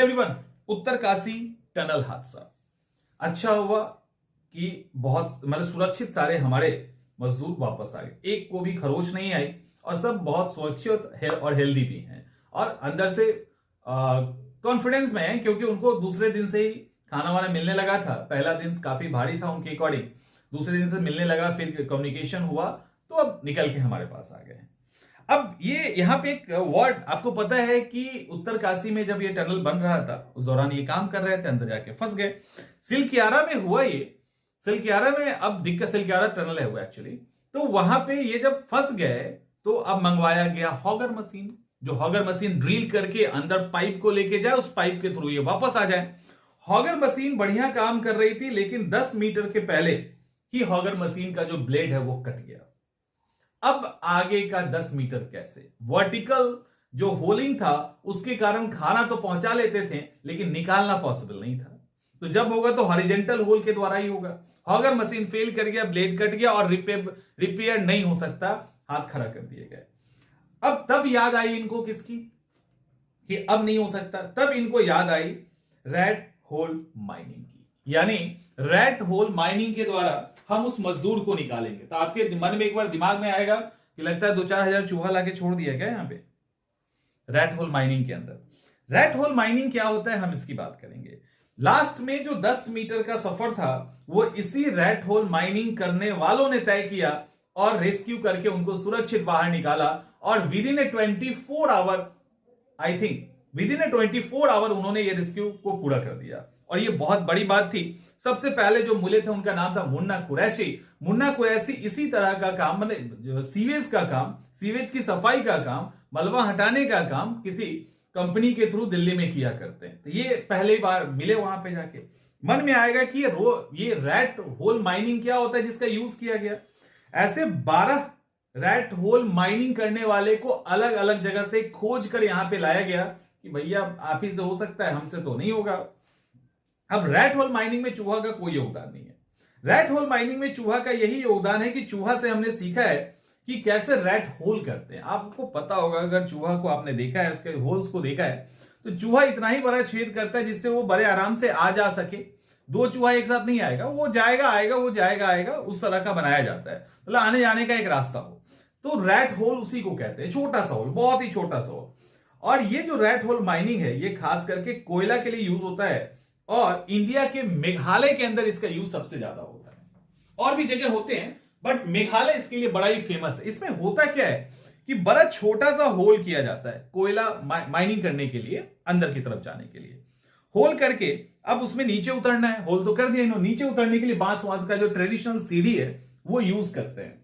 Everyone, Uttarkashi tunnel हादसा। अच्छा हुआ कि बहुत मतलब सुरक्षित सारे हमारे मजदूर वापस आ गए, एक को भी खरोच नहीं आई और सब बहुत सुरक्षित और हेल्दी भी हैं और अंदर से कॉन्फिडेंस में है, क्योंकि उनको दूसरे दिन से ही खाना वाना मिलने लगा था। पहला दिन काफी भारी था उनके अकॉर्डिंग, दूसरे दिन से मिलने लगा, फिर कम्युनिकेशन हुआ, तो अब निकल के हमारे पास आ गए हैं। अब ये यहाँ पे एक वर्ड आपको पता है कि उत्तरकाशी में जब ये टनल बन रहा था उस दौरान ये काम कर रहे थे, अंदर जाके फंस गए। सिलकियारा में हुआ ये, सिलकियारा में अब दिक्कत, सिलकियारा टनल है वो एक्चुअली, तो वहां पे ये जब फंस गए तो अब मंगवाया गया हॉगर मशीन, जो हॉगर मशीन ड्रिल करके अंदर पाइप को लेके जाए, उस पाइप के थ्रू ये वापस आ जाए। हॉगर मशीन बढ़िया काम कर रही थी, लेकिन 10 मीटर के पहले ही हॉगर मशीन का जो ब्लेड है वो कट गया। अब आगे का 10 मीटर कैसे? वर्टिकल जो होलिंग था उसके कारण खाना तो पहुंचा लेते थे, लेकिन निकालना पॉसिबल नहीं था। तो जब होगा तो हॉरिजेंटल होल के द्वारा ही होगा। हॉगर मशीन फेल कर गया, ब्लेड कट गया और रिपेयर नहीं हो सकता, हाथ खड़ा कर दिए गए। अब तब याद आई इनको किसकी कि अब नहीं हो सकता, तब इनको याद आई रैट होल माइनिंग की, यानी रैट होल माइनिंग के द्वारा हम उस मजदूर को निकालेंगे। तो आपके मन में एक बार दिमाग में आएगा कि लगता है 2-4 हजार चूहा लाके छोड़ दिया गया यहां पे रैट होल माइनिंग के अंदर। रैट होल माइनिंग क्या होता है, हम इसकी बात करेंगे। लास्ट में जो 10 मीटर का सफर था वो इसी रैट होल माइनिंग करने वालों ने तय किया और रेस्क्यू करके उनको सुरक्षित बाहर निकाला और within a 24 hour, I think within a 24 hour उन्होंने ये रेस्क्यू को पूरा कर दिया। और ये बहुत बड़ी बात थी। सबसे पहले जो मिले थे उनका नाम था मुन्ना कुरैशी। मुन्ना कुरैशी इसी तरह का काम, मतलब सीवेज का काम, सीवेज की सफाई का काम, मलबा हटाने का काम किसी कंपनी के थ्रू दिल्ली में किया करते हैं। तो ये पहली बार मिले वहां पे जाके। मन में आएगा कि ये रैट होल माइनिंग क्या होता है जिसका यूज किया गया। ऐसे 12 रैट होल माइनिंग करने वाले को अलग अलग जगह से खोज कर यहां पे लाया गया कि भैया आप ही से हो सकता है, हमसे तो नहीं होगा। अब रैट होल माइनिंग में चूहा का कोई योगदान नहीं है। रैट होल माइनिंग में चूहा का यही योगदान है कि चूहा से हमने सीखा है कि कैसे रैट होल करते हैं। आपको पता होगा, अगर चूहा को आपने देखा है, उसके होल्स को देखा है, तो चूहा इतना ही बड़ा छेद करता है जिससे वो बड़े आराम से आ जा सके। 2 चूहा एक साथ नहीं आएगा, वो जाएगा आएगा, वो जाएगा आएगा, उस तरह का बनाया जाता है, मतलब आने जाने का एक रास्ता हो। तो रैट होल उसी को कहते हैं, छोटा सा होल, बहुत ही छोटा सा होल। और ये जो रैट होल माइनिंग है ये खास करके कोयला के लिए यूज होता है और इंडिया के मेघालय के अंदर इसका यूज सबसे ज्यादा होता है। और भी जगह होते हैं बट मेघालय इसके लिए बड़ा ही फेमस है। इसमें होता क्या है कि बड़ा छोटा सा होल किया जाता है कोयला माइनिंग करने के लिए, अंदर की तरफ जाने के लिए होल करके अब उसमें नीचे उतरना है। होल तो कर दिया इन्होंने, नीचे उतरने के लिए बांस वांस का जो ट्रेडिशनल सीढ़ी है वो यूज करते हैं।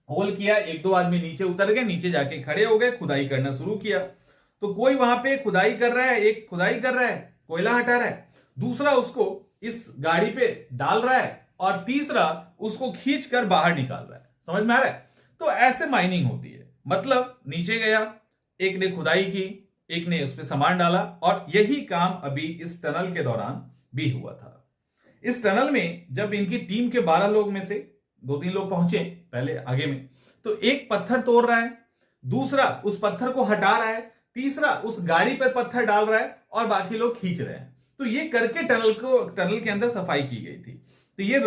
होल किया, 1-2 आदमी नीचे उतर गए, नीचे जाके खड़े हो गए, खुदाई करना शुरू किया। तो कोई वहां पे खुदाई कर रहा है, एक खुदाई कर रहा है, कोयला हटा रहा है, दूसरा उसको इस गाड़ी पे डाल रहा है और तीसरा उसको खींच कर बाहर निकाल रहा है। समझ में आ रहा है? तो ऐसे माइनिंग होती है। मतलब नीचे गया, एक ने खुदाई की, एक ने उस पर सामान डाला, और यही काम अभी इस टनल के दौरान भी हुआ था। इस टनल में जब इनकी टीम के 12 लोग में से 2-3 लोग पहुंचे पहले आगे में, तो एक पत्थर तोड़ रहा है, दूसरा उस पत्थर को हटा रहा है, तीसरा उस गाड़ी पर पत्थर डाल रहा है और बाकी लोग खींच रहे हैं। तो ये करके टनल के अंदर सफाई की गई थी। तो ये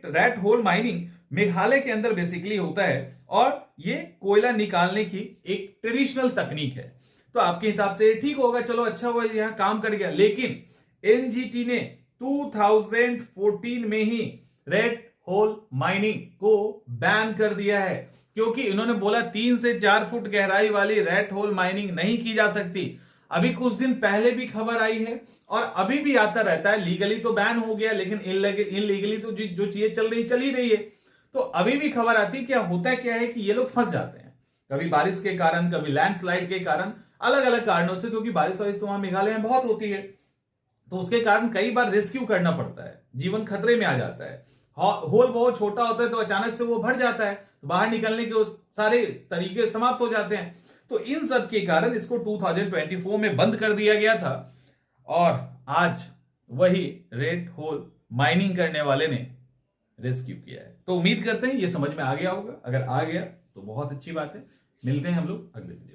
रैट होल माइनिंग मेघालय के अंदर बेसिकली होता है और ये कोयला निकालने की एक ट्रेडिशनल तकनीक है। तो आपके हिसाब से ठीक होगा, चलो अच्छा हुआ यहां काम कर गया। लेकिन एनजीटी ने 2014 में ही रैट होल माइनिंग को बैन कर दिया है, क्योंकि इन्होंने बोला 3 से 4 फुट गहराई वाली रैट होल माइनिंग नहीं की जा सकती। अभी कुछ दिन पहले भी खबर आई है और अभी भी आता रहता है। लीगली तो बैन हो गया, लेकिन इनलीगली तो जो चीजें चल ही रही है। तो अभी भी खबर आती, क्या होता है क्या है कि ये लोग फंस जाते हैं, कभी बारिश के कारण, कभी लैंडस्लाइड के कारण, अलग अलग कारणों से, क्योंकि बारिश वारिश तो वहां मेघालय में बहुत होती है, तो उसके कारण कई बार रेस्क्यू करना पड़ता है, जीवन खतरे में आ जाता है। होल बहुत छोटा होता है तो अचानक से वो भर जाता है, तो बाहर निकलने के सारे तरीके समाप्त हो जाते हैं। तो इन सब के कारण इसको 2024 में बंद कर दिया गया था और आज वही रैट होल माइनिंग करने वाले ने रेस्क्यू किया है। तो उम्मीद करते हैं ये समझ में आ गया होगा। अगर आ गया तो बहुत अच्छी बात है। मिलते हैं हम लोग अगले दिन।